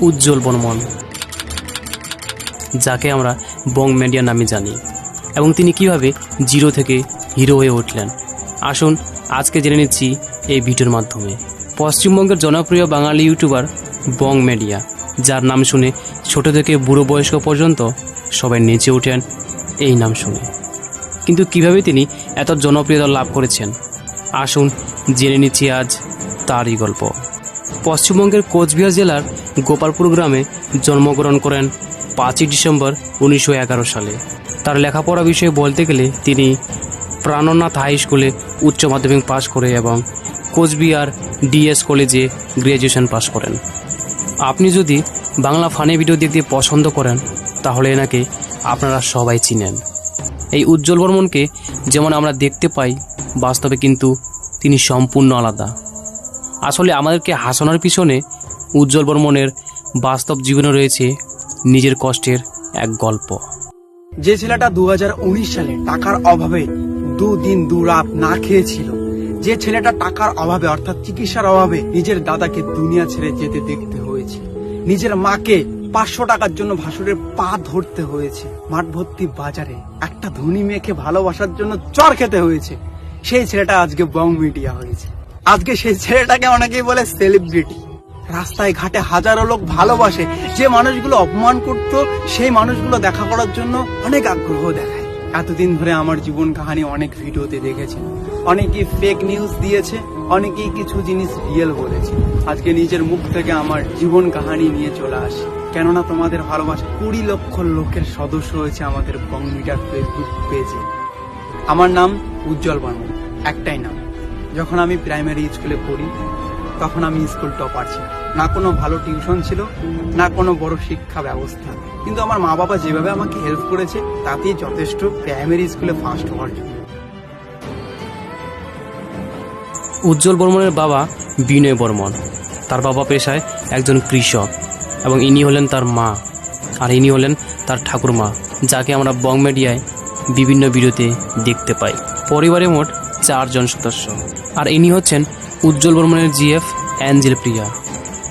উজ্জ্বল বর্মন, যাকে আমরা বং মিডিয়া নামে জানি, এবং তিনি কিভাবে জিরো থেকে হিরো হয়ে উঠলেন। আসুন আজকে জেনে নিচ্ছি এই ভিডিওর মাধ্যমে। পশ্চিমবঙ্গের জনপ্রিয় বাঙালি ইউটিউবার বং মিডিয়া, যার নাম শুনে ছোট থেকে বুড়ো বয়স্ক পর্যন্ত সবাই নেচে ওঠেন এই নাম শুনে। কিন্তু কিভাবে তিনি এত জনপ্রিয়তা লাভ করেছেন, আসুন জেনে নিচ্ছি আজ তারই গল্প। পশ্চিমবঙ্গের কোচবিহার জেলার গোপালপুর গ্রামে জন্মগ্রহণ করেন 5ই ডিসেম্বর 1911 সালে। তার লেখাপড়া বিষয়ে বলতে গেলে তিনি প্রাণনাথ হাই স্কুলে উচ্চ মাধ্যমিক পাশ করে এবং কোচবিহার ডিএস কলেজে গ্র্যাজুয়েশন পাশ করেন। আপনি যদি বাংলা ফানি ভিডিও দেখতে পছন্দ করেন তাহলে এনাকে আপনারা সবাই চিনেন। এই উজ্জ্বল বর্মনকে যেমন আমরা দেখতে পাই, বাস্তবে কিন্তু তিনি সম্পূর্ণ আলাদা। আসলে আমাদেরকে হাসানোর পিছনে উজ্জ্বল বর্মনের বাস্তব জীবনে রয়েছে নিজের কষ্টের এক গল্প। যে ছেলেটা 2019 সালে টাকার অভাবে দুদিন দুরাত না খেয়েছিল, যে ছেলেটা টাকার অভাবে অর্থাৎ চিকিৎসার অভাবে নিজের দাদাকে দুনিয়া ছেড়ে যেতে দেখতে হয়েছে, নিজের মাকে 500 টাকার জন্য ভাসুরের পা ধরতে হয়েছে, মাঠ ভর্তি বাজারে একটা ধনী মেয়েকে ভালোবাসার জন্য চর খেতে হয়েছে, সেই ছেলেটা আজকে বং মিডিয়া হয়েছে। আজকে সেই ছেলেটাকে অনেকেই বলে সেলিব্রিটি। রাস্তায় ঘাটে হাজারো লোক ভালোবাসে, যে মানুষগুলো অপমান করত সেই মানুষগুলো দেখা করার জন্য অনেক আগ্রহ দেখায়। এতদিন ধরে আমার জীবন কাহিনী অনেক ভিডিওতে দেখেছে, অনেকেই ফেক নিউজ দিয়েছে, অনেকেই কিছু জিনিস রিয়েল বলেছে। আজকে নিজের মুখ থেকে আমার জীবন কাহিনী নিয়ে চলে আসি, কেননা তোমাদের ভালোবাসা 20 লক্ষ লোকের সদস্য হয়েছে আমাদের বং মিডিয়ার ফেসবুক পেজে। আমার নাম উজ্জ্বল বর্মন, একটাই নাম। যখন আমি প্রাইমারি স্কুলে পড়ি তখন আমি স্কুল টপার ছিলাম, না কোনো ভালো টিউশন ছিল, না কোনো বড় শিক্ষা ব্যবস্থা, কিন্তু আমার মা বাবা যেভাবে আমাকে হেল্প করেছে তাতেই যথেষ্ট প্রাইমারি স্কুলে ফার্স্ট হওয়ার জন্য। উজ্জ্বল বর্মনের বাবা বিনয় বর্মন। তার বাবা পেশায় একজন কৃষক এবং ইনি হলেন তার মা, আর ইনি হলেন তার ঠাকুরমা, যাকে আমরা বং মিডিয়ায় বিভিন্ন ভিডিওতে দেখতে পাই। পরিবারে মোট 4 জন সদস্য, আর ইনি হচ্ছেন উজ্জ্বল বর্মনের জিএফ অ্যাঞ্জেল প্রিয়া।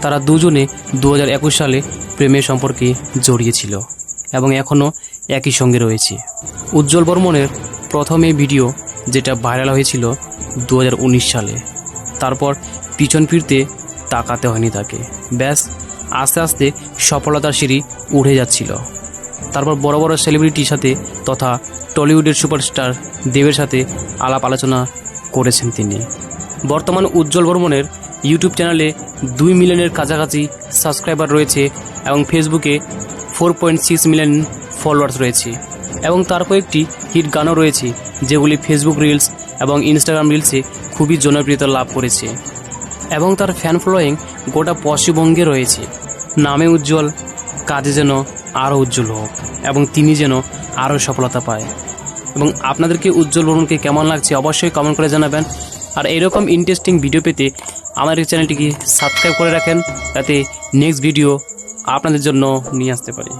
তারা দুজনে 2021 সালে প্রেমের সম্পর্কে জড়িয়েছিল এবং এখনও একই সঙ্গে রয়েছে। উজ্জ্বল বর্মনের প্রথম এই ভিডিও যেটা ভাইরাল হয়েছিল 2019 সালে, তারপর পিছন ফিরতে তাকাতে হয়নি তাকে। ব্যাস আস্তে আস্তে সফলতার সিঁড়ি উঠে যাচ্ছিল। তারপর বড় বড় সেলিব্রিটির সাথে তথা টলিউডের সুপারস্টার দেবের সাথে আলাপ আলোচনা করেছেন তিনি। বর্তমান উজ্জ্বল বর্মনের ইউটিউব চ্যানেলে 2 মিলিয়নের কাছাকাছি সাবস্ক্রাইবার রয়েছে এবং ফেসবুকে 4.6 মিলিয়ন ফলোয়ার্স রয়েছে, এবং তার কয়েকটি হিট গানও রয়েছে যেগুলি ফেসবুক রিলস এবং ইনস্টাগ্রাম রিলসে খুবই জনপ্রিয়তা লাভ করেছে, এবং তার ফ্যান ফলোয়িং গোটা পশ্চিমবঙ্গে রয়েছে। নামে উজ্জ্বল, কাজে যেন আরও উজ্জ্বল হোক এবং তিনি যেন আরও সফলতা পায়। এবং আপনাদেরকে উজ্জ্বল বর্মনকে কেমন লাগছে অবশ্যই কমেন্ট করে জানাবেন। আর এরকম ইন্টারেস্টিং ভিডিও পেতে আমাদের চ্যানেলটিকে সাবস্ক্রাইব করে রাখেন, যাতে নেক্সট ভিডিও আপনাদের জন্য নিয়ে আসতে পারি।